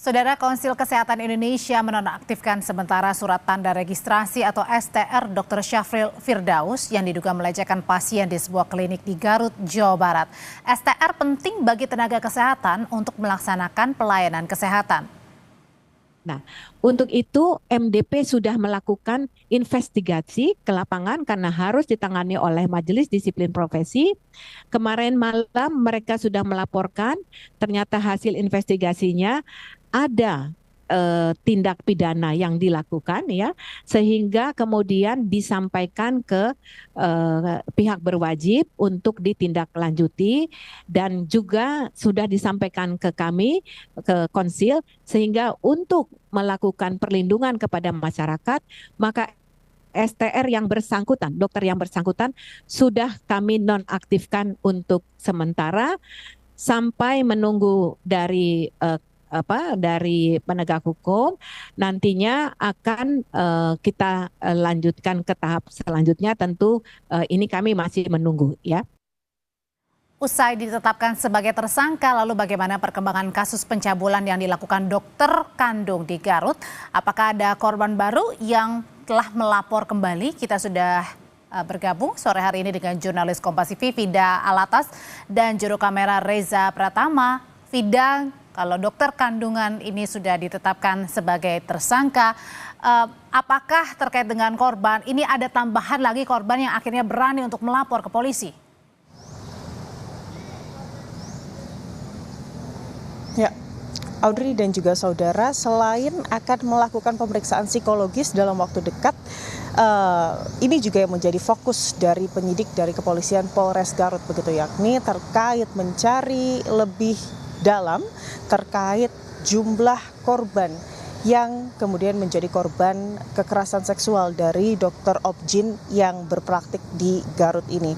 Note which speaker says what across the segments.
Speaker 1: Saudara, Konsil Kesehatan Indonesia menonaktifkan sementara surat tanda registrasi atau STR Dr. Syafril Firdaus yang diduga melecehkan pasien di sebuah klinik di Garut, Jawa Barat. STR penting bagi tenaga kesehatan untuk melaksanakan pelayanan kesehatan.
Speaker 2: Nah, untuk itu MDP sudah melakukan investigasi ke lapangan karena harus ditangani oleh Majelis Disiplin Profesi. Kemarin malam mereka sudah melaporkan, ternyata hasil investigasinya ada tindak pidana yang dilakukan ya, sehingga kemudian disampaikan ke pihak berwajib untuk ditindaklanjuti dan juga sudah disampaikan ke kami, ke Konsil, sehingga untuk melakukan perlindungan kepada masyarakat, maka STR yang bersangkutan, dokter yang bersangkutan sudah kami nonaktifkan untuk sementara sampai menunggu dari penegak hukum. Nantinya akan kita lanjutkan ke tahap selanjutnya, tentu ini kami masih menunggu ya.
Speaker 1: Usai ditetapkan sebagai tersangka, lalu bagaimana perkembangan kasus pencabulan yang dilakukan dokter kandung di Garut? Apakah ada korban baru yang telah melapor kembali? Kita sudah bergabung sore hari ini dengan jurnalis Kompas TV Fida Alatas dan juru kamera Reza Pratama. Fida, kalau dokter kandungan ini sudah ditetapkan sebagai tersangka, apakah terkait dengan korban ini ada tambahan lagi korban yang akhirnya berani untuk melapor ke polisi?
Speaker 3: Ya, Audrey dan juga saudara, selain akan melakukan pemeriksaan psikologis dalam waktu dekat, ini juga yang menjadi fokus dari penyidik dari Kepolisian Polres Garut begitu, yakni terkait mencari lebih dalam terkait jumlah korban yang kemudian menjadi korban kekerasan seksual dari dokter Objin yang berpraktik di Garut ini.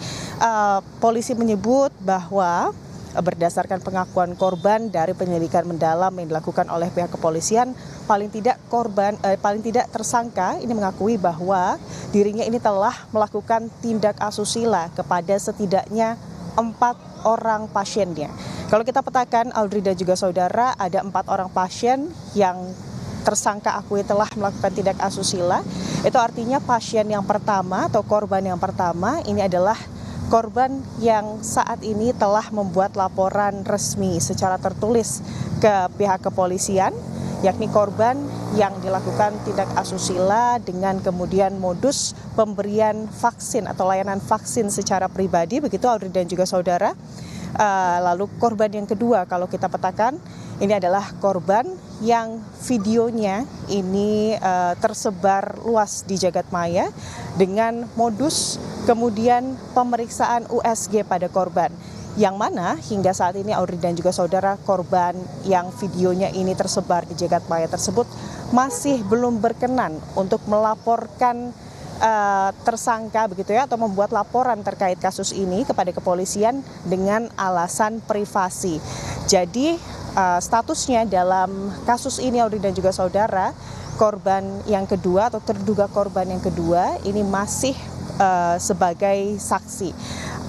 Speaker 3: Polisi menyebut bahwa berdasarkan pengakuan korban dari penyelidikan mendalam yang dilakukan oleh pihak kepolisian, paling tidak tersangka ini mengakui bahwa dirinya ini telah melakukan tindak asusila kepada setidaknya 4 orang pasiennya. Kalau kita petakan, Audrey dan juga saudara, ada 4 orang pasien yang tersangka akui telah melakukan tindak asusila. Itu artinya pasien yang pertama atau korban yang pertama ini adalah korban yang saat ini telah membuat laporan resmi secara tertulis ke pihak kepolisian, yakni korban yang dilakukan tindak asusila dengan kemudian modus pemberian vaksin atau layanan vaksin secara pribadi, begitu Audrey dan juga saudara. Lalu korban yang kedua kalau kita petakan, ini adalah korban yang videonya ini tersebar luas di jagat maya dengan modus kemudian pemeriksaan USG pada korban. Yang mana hingga saat ini Audrey dan juga saudara, korban yang videonya ini tersebar di jagat maya tersebut masih belum berkenan untuk melaporkan tersangka begitu ya, atau membuat laporan terkait kasus ini kepada kepolisian dengan alasan privasi. Jadi statusnya dalam kasus ini Audrey dan juga saudara, korban yang kedua atau terduga korban yang kedua ini masih sebagai saksi.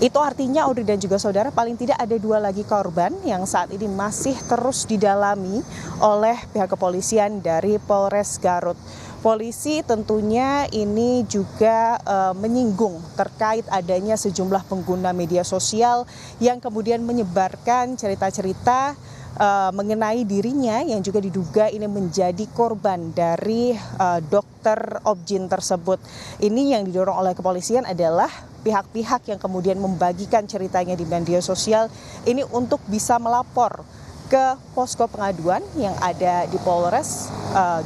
Speaker 3: Itu artinya Audrey dan juga saudara, paling tidak ada 2 lagi korban yang saat ini masih terus didalami oleh pihak kepolisian dari Polres Garut. Polisi tentunya ini juga menyinggung terkait adanya sejumlah pengguna media sosial yang kemudian menyebarkan cerita-cerita mengenai dirinya yang juga diduga ini menjadi korban dari dokter Objin tersebut. Ini yang didorong oleh kepolisian adalah pihak-pihak yang kemudian membagikan ceritanya di media sosial ini untuk bisa melapor ke posko pengaduan yang ada di Polres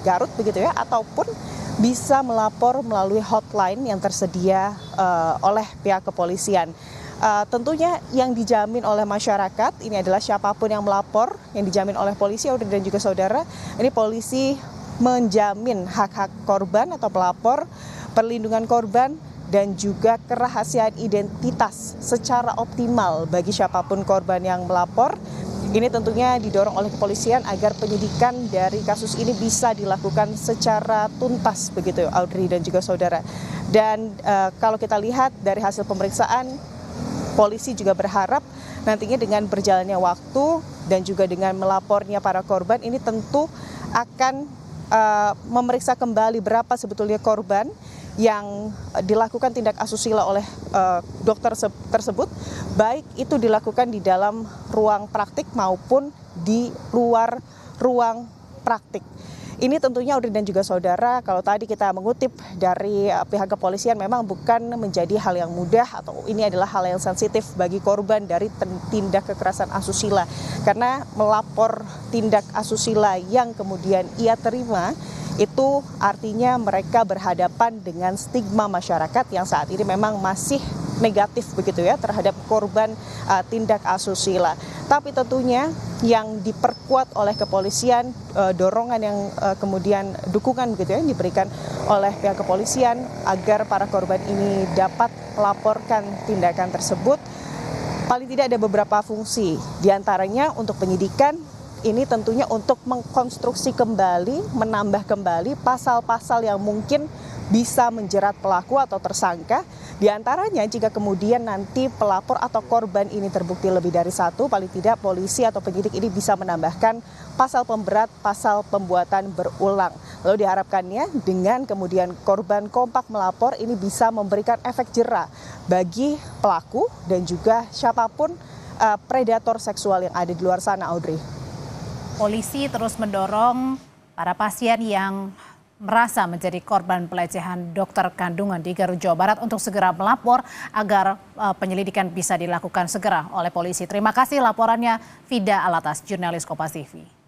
Speaker 3: Garut begitu ya, ataupun bisa melapor melalui hotline yang tersedia oleh pihak kepolisian. Tentunya yang dijamin oleh masyarakat ini adalah siapapun yang melapor, yang dijamin oleh polisi Audrey dan juga saudara. Ini polisi menjamin hak-hak korban atau pelapor, perlindungan korban, dan juga kerahasiaan identitas secara optimal bagi siapapun korban yang melapor. Ini tentunya didorong oleh kepolisian agar penyidikan dari kasus ini bisa dilakukan secara tuntas begitu Audrey dan juga saudara. Dan kalau kita lihat dari hasil pemeriksaan, polisi juga berharap nantinya dengan berjalannya waktu dan juga dengan melapornya para korban, ini tentu akan memeriksa kembali berapa sebetulnya korban yang dilakukan tindak asusila oleh dokter tersebut, baik itu dilakukan di dalam ruang praktik maupun di luar ruang praktik. Ini tentunya Audrey dan juga saudara, kalau tadi kita mengutip dari pihak kepolisian memang bukan menjadi hal yang mudah atau ini adalah hal yang sensitif bagi korban dari tindak kekerasan asusila. Karena melapor tindak asusila yang kemudian ia terima, itu artinya mereka berhadapan dengan stigma masyarakat yang saat ini memang masih negatif begitu ya terhadap korban tindak asusila. Tapi tentunya yang diperkuat oleh kepolisian, dorongan yang kemudian dukungan begitu ya yang diberikan oleh pihak kepolisian agar para korban ini dapat melaporkan tindakan tersebut. Paling tidak ada beberapa fungsi, diantaranya untuk penyidikan. Ini tentunya untuk mengkonstruksi kembali, menambah kembali pasal-pasal yang mungkin bisa menjerat pelaku atau tersangka. Di antaranya jika kemudian nanti pelapor atau korban ini terbukti lebih dari satu, paling tidak polisi atau penyidik ini bisa menambahkan pasal pemberat, pasal pembuatan berulang. Lalu diharapkannya dengan kemudian korban kompak melapor ini bisa memberikan efek jera bagi pelaku dan juga siapapun predator seksual yang ada di luar sana, Audrey.
Speaker 1: Polisi terus mendorong para pasien yang merasa menjadi korban pelecehan dokter kandungan di Garut, Jawa Barat untuk segera melapor agar penyelidikan bisa dilakukan segera oleh polisi. Terima kasih laporannya Fida Alatas, jurnalis Kompas TV.